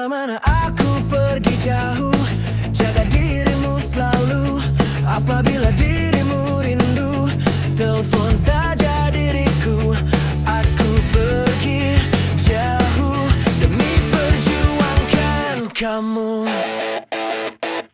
Kemana aku pergi jauh, jaga dirimu selalu. Apabila dirimu rindu, telepon saja diriku. Aku pergi jauh demi perjuangkan kamu.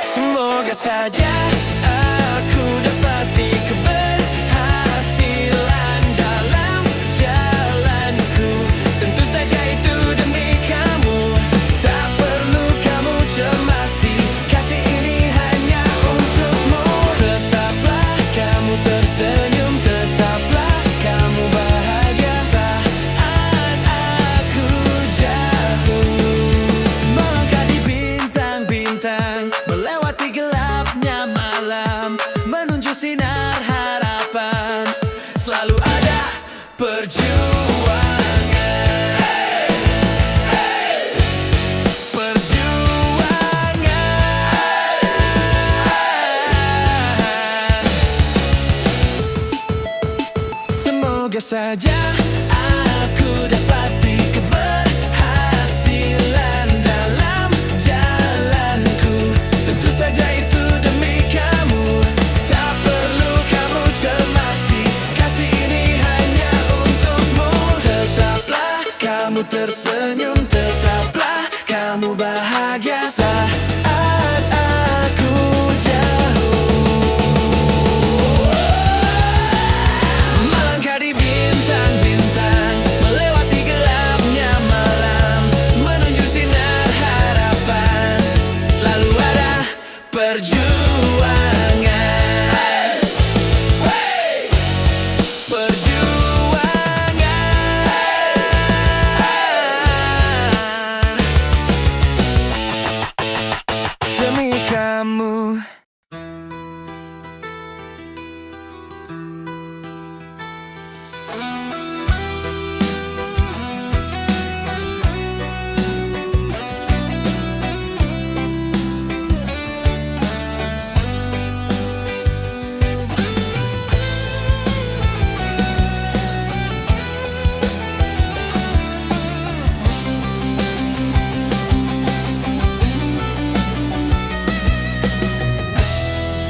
Semoga saja aku dapati keberhasilan dalam jalanku. Tentu saja itu demi kamu. Tak perlu kamu cemasi, kasih ini hanya untukmu. Tetaplah kamu tersenyum, tetaplah kamu bahagia saat aku jauh. Melangkah di bintang-bintang, melewati gelapnya malam, menuju sinar harapan. Selalu ada perjuangan. Semoga saja aku dapati keberhasilan dalam jalanku. Tentu saja itu demi kamu. Tak perlu kamu cemasi, kasih ini hanya untukmu. Tetaplah kamu tersenyum, tetaplah kamu bahagia saat aku jauh. Melangkah di bintang-bintang, melewati gelapnya malam, menuju sinar harapan. Selalu ada perjuangan. Perjuangan demi kamu.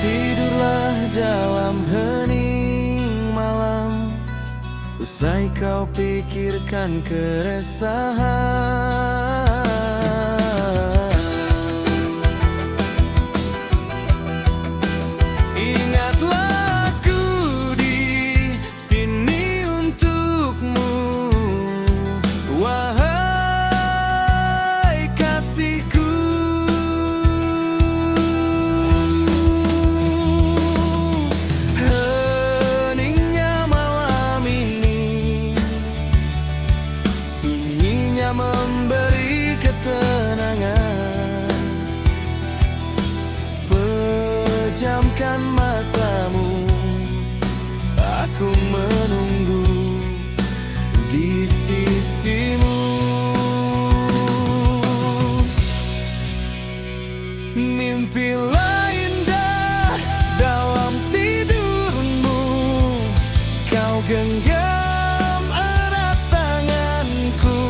Tidurlah dalam hening malam, usai kau pikirkan keresahan. Ingatlah aku di sini untukmu, wahai kasihku. Heningnya malam ini, sunyinya memberi ketenangan. Pejamkan matamu, aku menunggu di sisimu. Mimpilah indah dalam tidurmu, kau genggam erat tanganku.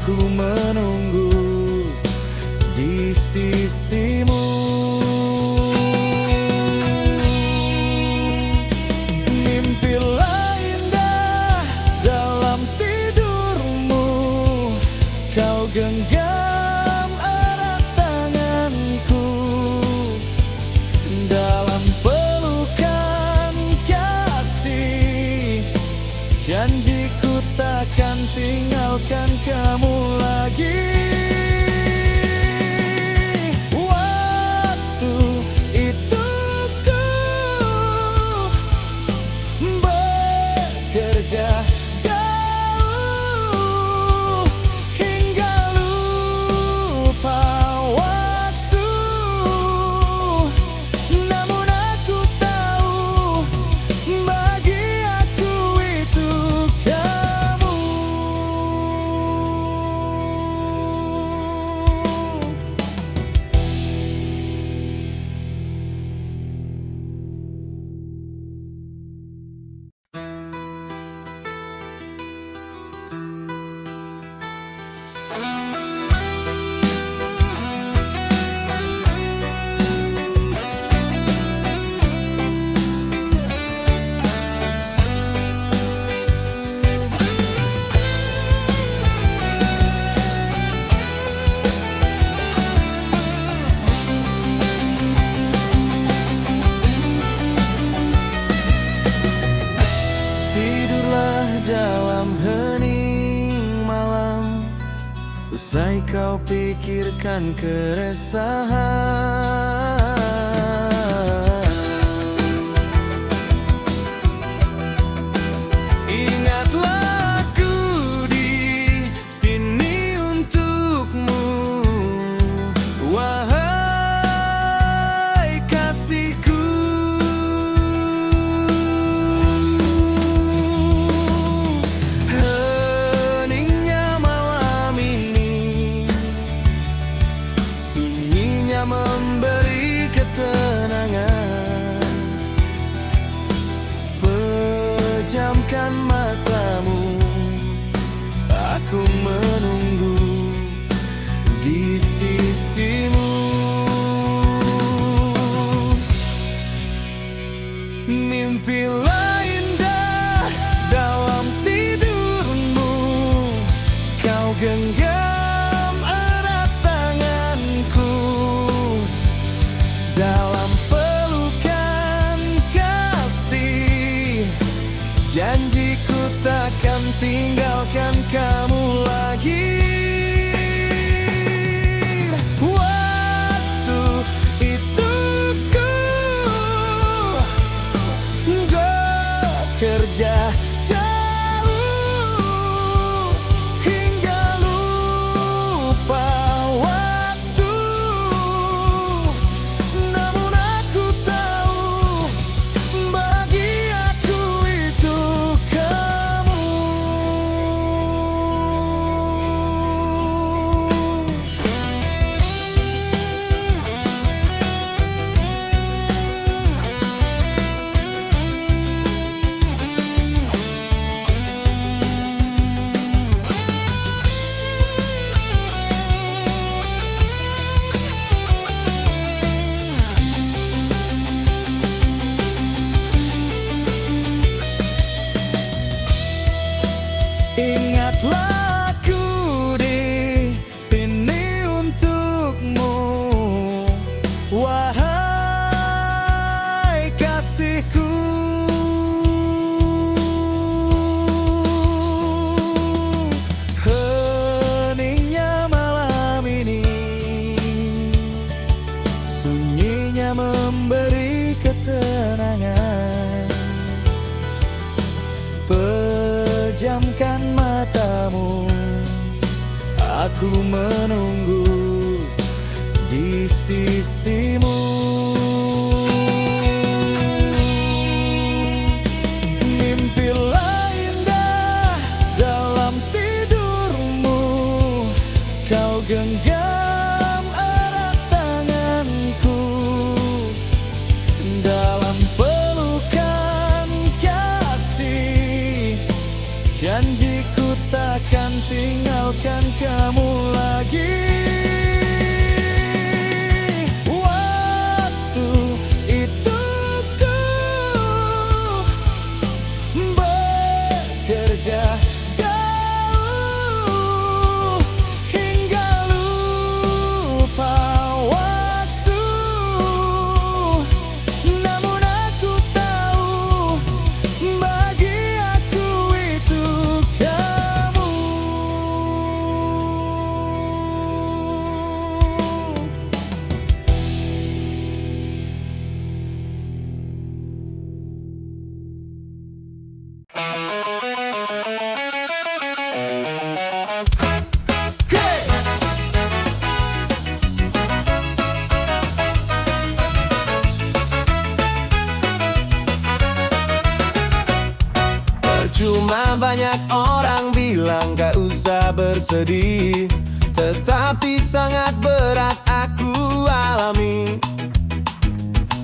Aku menunggu di sisimu. Mimpilah indah dalam tidurmu, kau genggam erat tanganku, dalam pelukan kasih. Janjiku takkan tinggalkan kamu lagi. Waktu itu ku bekerja jauh hingga lupa waktu. Namun aku tahu bagi aku itu kamu. Tidurlah dalam hening malam, usai kau pikirkan keresahan. Ingatlah aku di sini untukmu, wahai kasihku. Heningnya malam ini, sunyinya memberi ketenangan. Pejamkan matamu, aku menunggu di sisimu. Mimpilah indah dalam tidurmu, kau genggam erat tanganku, dalam pelukan kasih. Janjiku takkan tinggalkan kamu lagi. Waktu itu ku bekerja jauh hingga lupa waktu. Namun aku tahu bagi aku itu kamu. Ingatlah aku di sini untukmu, wahai kasihku. Heningnya malam ini, sunyinya memberi ketenangan. Pejamkan matamu, aku menunggu di sisimu. Mimpilah indah dalam tidurmu, kau genggam erat tanganku, dalam pelukan kasih. Janjiku takkan tinggal tinggalkan kamu lagi. Waktu itu ku bekerja jauh hingga lupa waktu. Namun aku tahu bagi aku itu kamu. Percuma banyak orang bilang gak usah bersedih, tetapi sangat berat aku alami.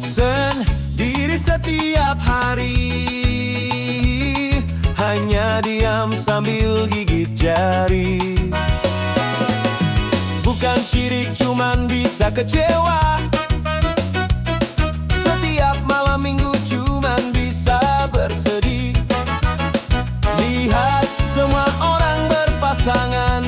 Sendiri setiap hari, hanya diam sambil gigit jari. Bukan syirik, cuman bisa kecewa. Setiap malam minggu cuman bisa bersedih. Lihat semua orang berpasangan,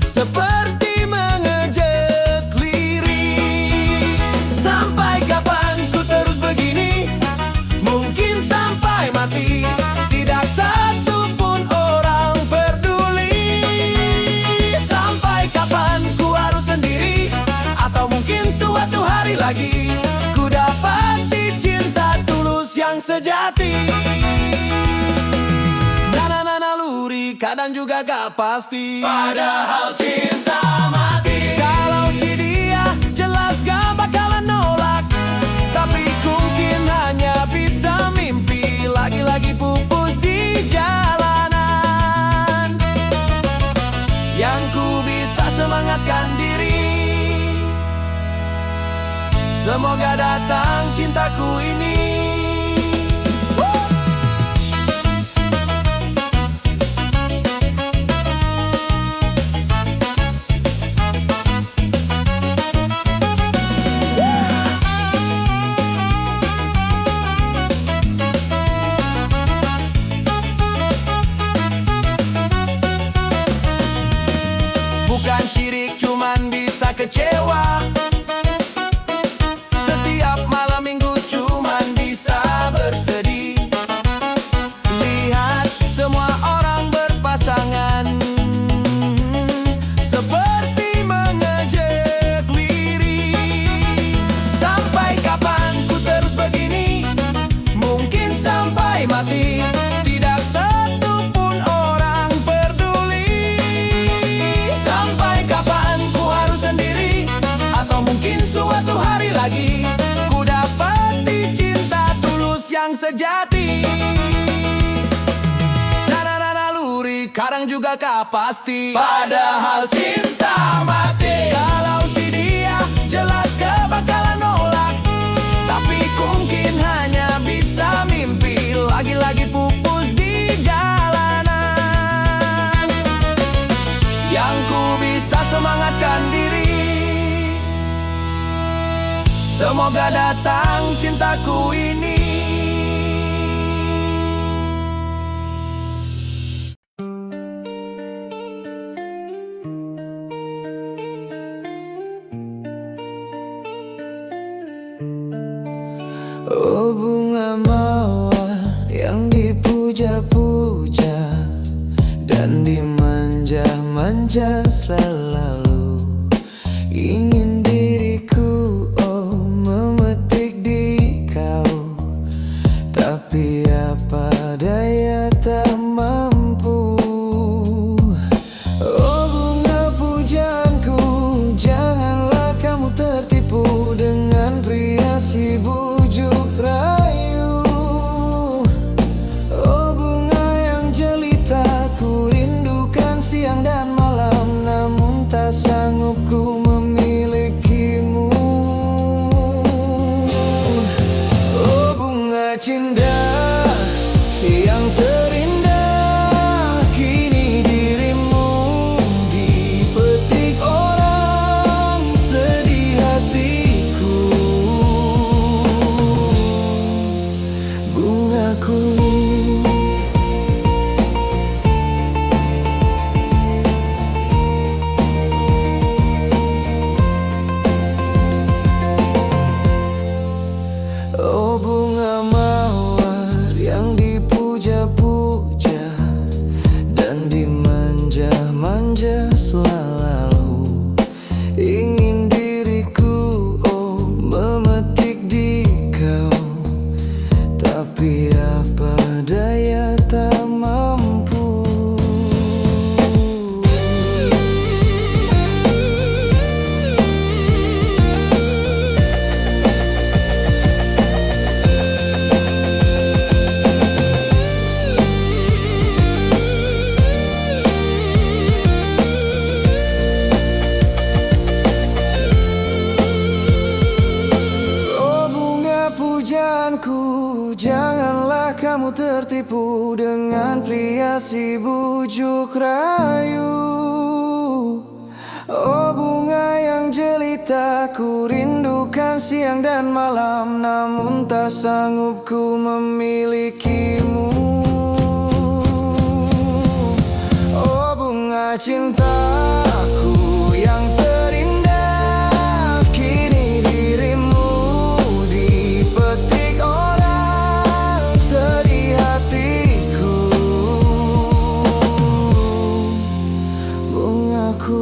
seperti mengejek lirik. Sampai kapan ku terus begini? Mungkin sampai mati. Tidak satu pun orang peduli. Sampai kapan ku harus sendiri? Atau mungkin suatu hari lagi ku dapati cinta tulus yang sejati. Naluri kadang juga gak pasti, padahal cinta mati. Kalau si dia jelas gak bakalan nolak, tapi mungkin hanya bisa mimpi. Lagi-lagi pupus di jalanan. Yang ku bisa semangatkan diri, semoga datang cintaku ini. Bukan syirik, cuman bisa kecewa. Setiap malam minggu cuman bisa bersedih. Lihat semua orang berpasangan, seperti mengejek lirik. Sampai kapan ku terus begini? Mungkin sampai mati. Tidak satu pun orang peduli. Sampai kapan ku harus sendiri? Atau mungkin suatu hari lagi ku dapati cinta tulus yang sejati. Naluri kadang juga gak pasti, padahal cinta mati. Kalau si dia jelas gak bakalan nolak, tapi mungkin hanya bisa mimpi. Lagi-lagi pupus di jalanan. Yang ku bisa semangatkan diri, semoga datang cintaku ini. Oh bunga mawar yang dipuja-puja dan dimanja-manja selalu, ingin diriku oh memetik di kau, tapi apa daya tak mampu. Oh bunga pujaanku, janganlah kamu tertipu dengan pria si bujuk rayu. Oh bunga yang jelita, ku rindukan siang dan malam, namun tertipu dengan pria si bujuk rayu. Oh bunga yang jelita, ku rindukan siang dan malam, namun tak sanggup ku memilikimu. Oh bunga cintaku yang terindah, kini dirimu dipetik orang sedih hatiku. Bungaku.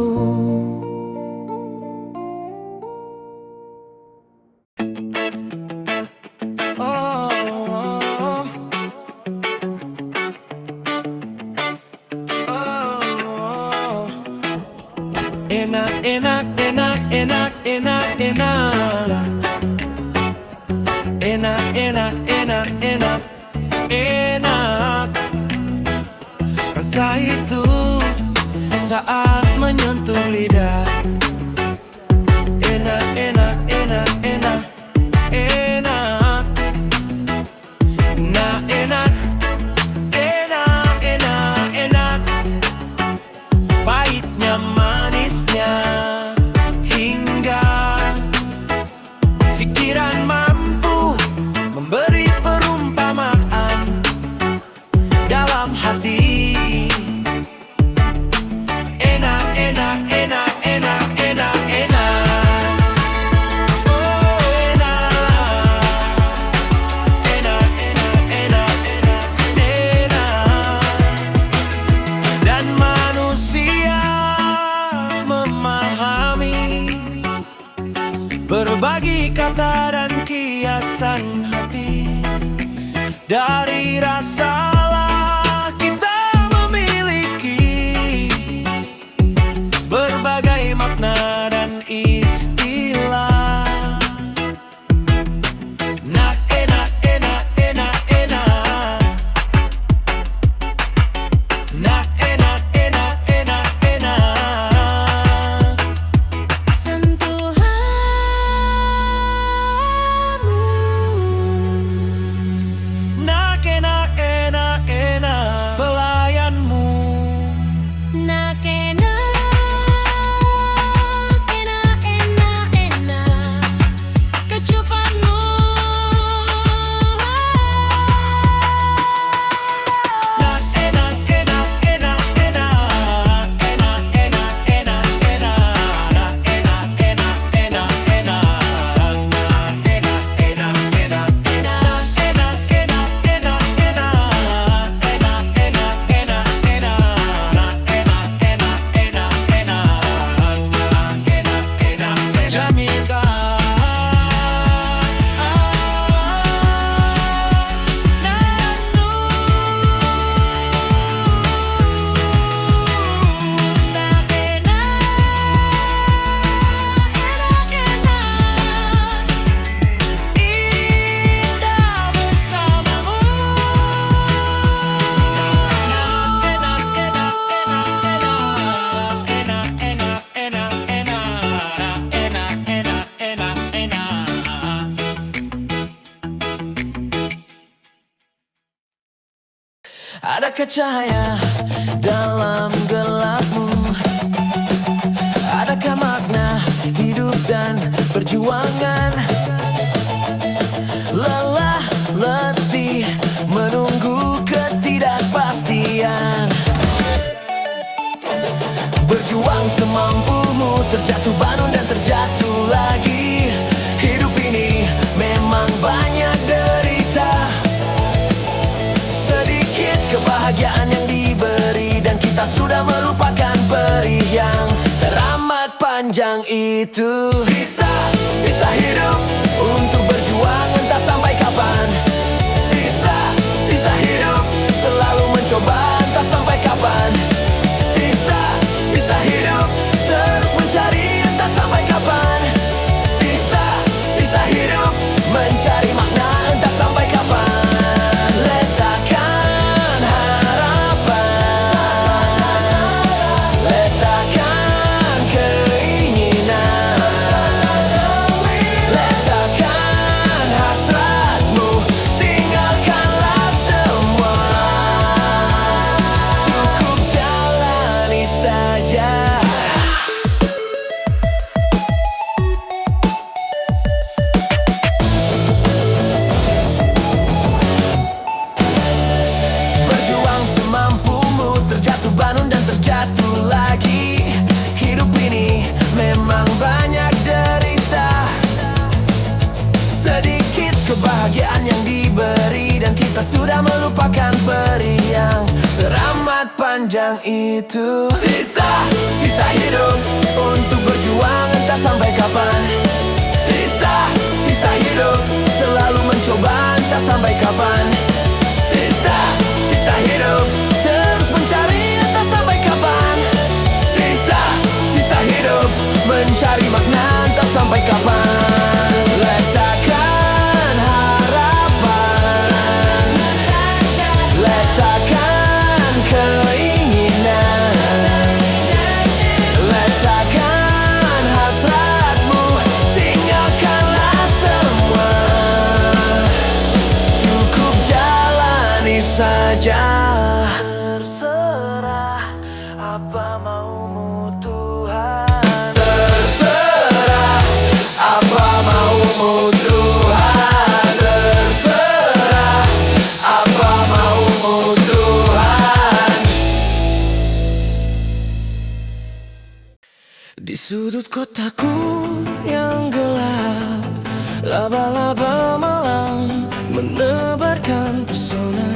Enak, enak, enak, enak, enak, enak. Enak, enak, enak, enak, enak. Rasa itu saat menyentuh lidah. Enak, enak, enak, enak, enak. Nah, enak, enak, enak, enak. Pahitnya manisnya, hingga pikiran mampu memberi perumpamaan dalam hati. Enak, enak, enak, enak, enak, enak. Oh enak. Enak, enak, enak, enak, enak. Dan manusia memahami berbagi kata dan kiasan hati. Dari rasalah kita memiliki berbagai makna dan istilah. Nah, enak, enak, enak, enak. Nah, enak, enak, enak, enak. Sentuhanmu. Nah, enak, enak, enak. Pelayanmu. Nak enak, enak, enak, enak. Kecupanmu. Nah, enak, enak, enak, enak. Enak, enak, enak, enak. Nah, enak, enak, enak, enak. Nah, enak, enak, enak, enak. Enak, enak, enak, enak. Enak, enak, enak, enak. Nah, enak, enak, enak, enak. Nah, enak, enak, enak. Jamilkah? Nak enak, enak, enak. Indah bersamamu. Enak, enak, enak, enak. Enak, enak, enak, enak. Enak, enak, enak, enak. Adakah cahaya dalam gelapmu? Adakah makna hidup dan perjuangan? Lelah, letih, menunggu ketidakpastian. Berjuang semampumu, terjatuh bangun dan terjatuh lagi. Hidup ini memang banyak derita, sedikit kebahagiaan yang diberi, dan kita sudah melupakan perih yang teramat panjang itu. Sisa hidup untuk berjuang entah sampai kapan. Sisa hidup selalu mencoba entah sampai kapan. Sisa hidup terus mencari entah sampai kapan. Sisa hidup mencari makna entah sampai kapan. Letakkan harapan, letakkan keinginan, letakkan hasratmu, tinggalkanlah semua. Kita sudah melupakan peri yang teramat panjang itu. Sisa hidup untuk berjuang entah sampai kapan. Sisa hidup selalu mencoba entah sampai kapan. Sisa hidup terus mencari entah sampai kapan. Sisa hidup mencari makna entah sampai kapan. Letakkan harapan, letakkan keinginan, letakkan hasratmu, tinggalkanlah semua. Cukup jalani saja. Terserah apa maumu Tuhan. Terserah apa maumu Tuhan. Terserah apa maumu Tuhan. Di sudut kotaku yang gelap, laba-laba malam menebarkan pesona.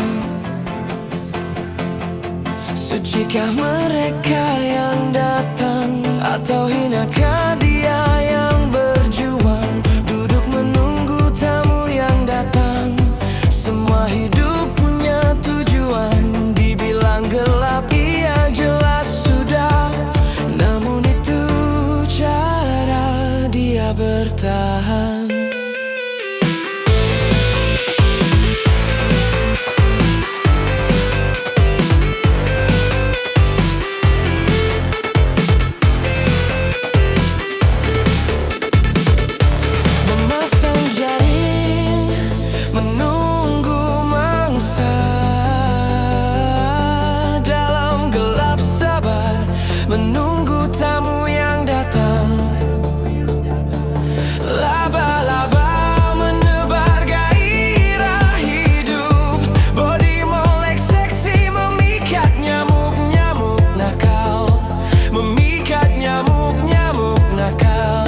Sucikah mereka yang datang, atau hinakah dia yang berjuang, duduk menunggu tamu yang datang? Semua hidup punya tujuan, dibilang gelap ia jelas sudah. Namun itu cara dia bertahan. Menunggu tamu yang datang. Laba-laba menebar gairah hidup, body molek seksi memikat nyamuk-nyamuk nakal, memikat nyamuk-nyamuk nakal.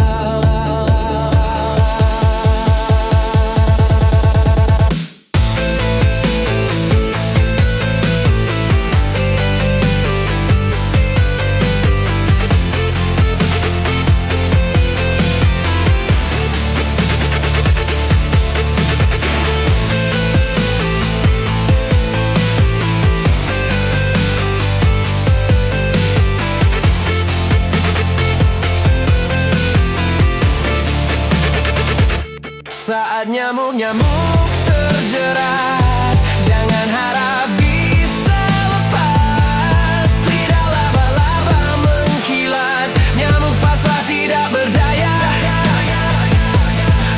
Saat nyamuk-nyamuk terjerat, jangan harap bisa lepas. Lidah laba-laba mengkilat, nyamuk pasrah tidak berdaya,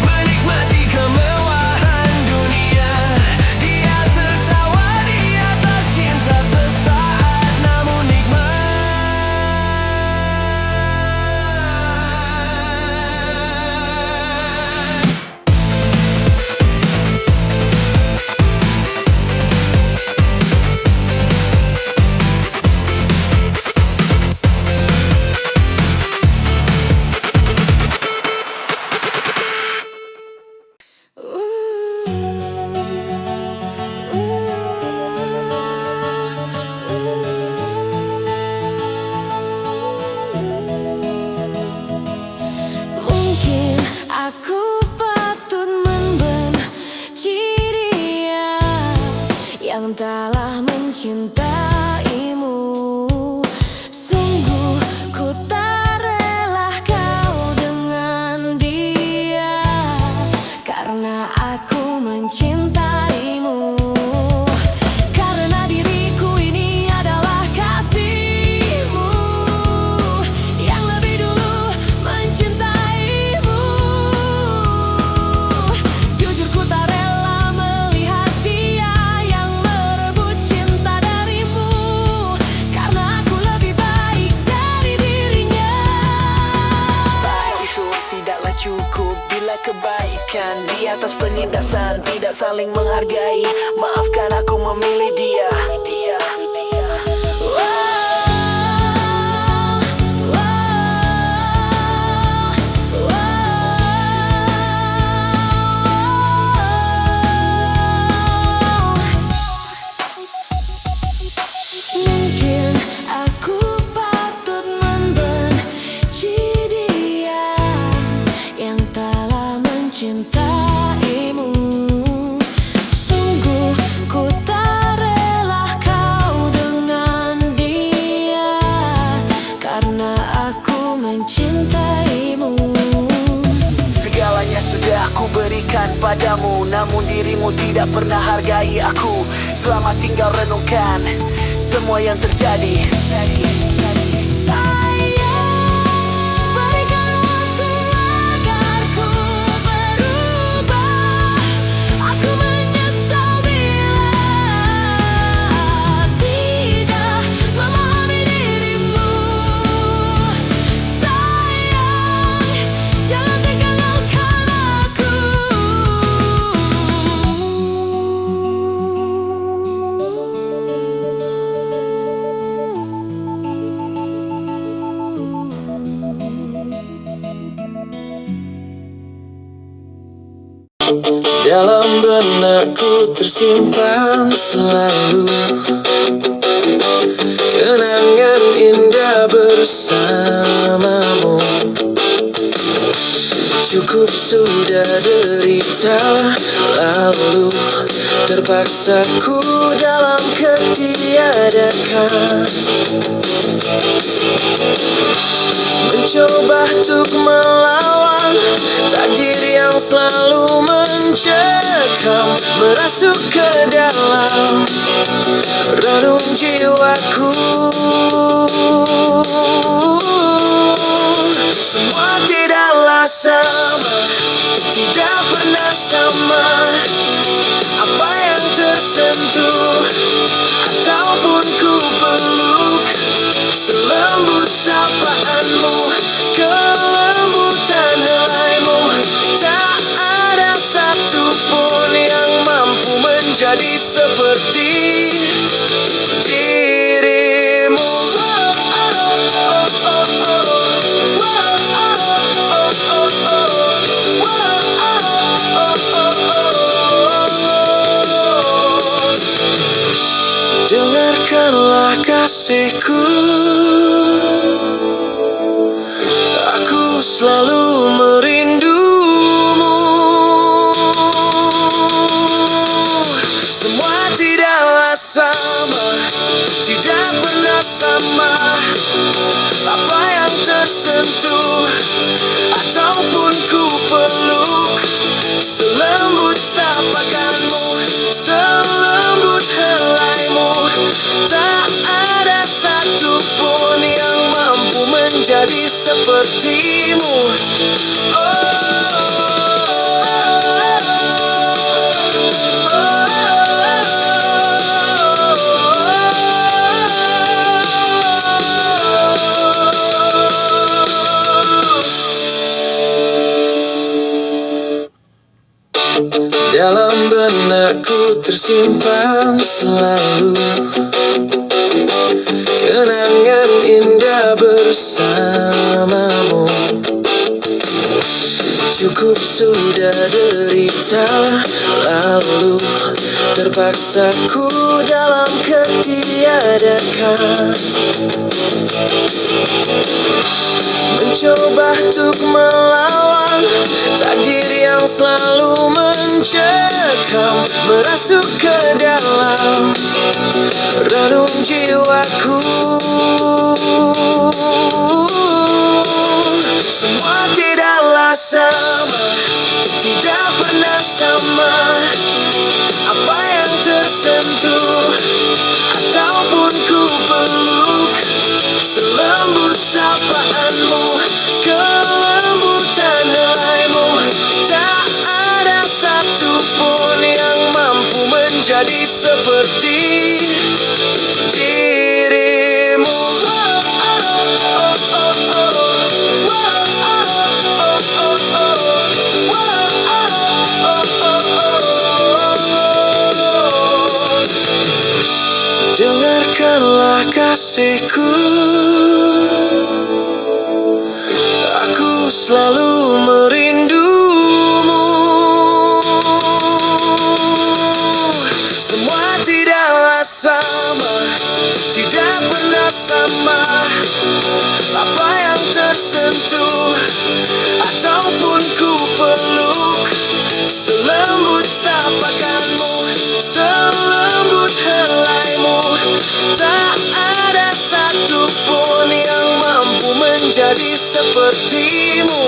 menikmati kemewahan dunia. Dia tertawa di atas cinta sesaat, namun nikmat. Mungkin aku patut membenci dia yang telah mencintaimu. Sungguh ku tak rela kau dengan dia, karena aku mencintaimu. Karena diriku ini adalah kasihmu yang lebih dulu mencintaimu. Jujur ku tak rela melihat dia yang merebut cinta darimu, karena aku lebih baik dari dirinya. Baik itu tidaklah cukup bila kebaikan di atas penindasan tidak saling menghargai. Maafkan aku memilih dia. mencintaimu. Sungguh ku tak rela kau dengan dia, karena aku mencintaimu. Segalanya sudah aku berikan padamu, namun dirimu tidak pernah hargai aku. Selamat tinggal renungkan semua yang terjadi. Berikan waktu agar ku berubah. Aku menyesal bila tidak memahami dirimu. Sayang, jangan tinggalkan aku. Dalam benakku tersimpan selalu kenangan indah bersamamu. Cukup sudah derita lalu, terpaksa ku dalam ketiadaan mencoba untuk melawan takdir yang selalu mencekam, merasuk ke dalam relung jiwaku. Semua tidaklah sama, tidak pernah sama. Apa yang tersentuh ataupun ku peluk, selembut sapaanmu, kelembutan helaimu, tak ada satupun yang mampu menjadi seperti dirimu. Dengarkanlah kasihku, aku selalu merindumu. Semua tidaklah sama, tidak pernah sama. Apa yang tersentuh ataupun ku peluk, selembut sapakanmu, selembut helaimu, tak ada satupun yang mampu menjadi sepertimu. Dalam benakku tersimpan selalu kenangan indah bersamamu. Cukup sudah derita lalu, terpaksa ku dalam ketiadaan mencoba untuk melawan takdir yang selalu mencekam, merasuk ke dalam relung jiwaku. Semua tidaklah sama, tidak pernah sama. Apa yang tersentuh ataupun ku peluk, selembut sapaanmu, kelembutan helaimu, tak ada satupun yang mampu menjadi seperti dirimu. Dengarkanlah kasihku, aku selalu merindumu. Semua tidaklah sama, tidak pernah sama. Apa yang tersentuh ataupun ku peluk, sepertimu.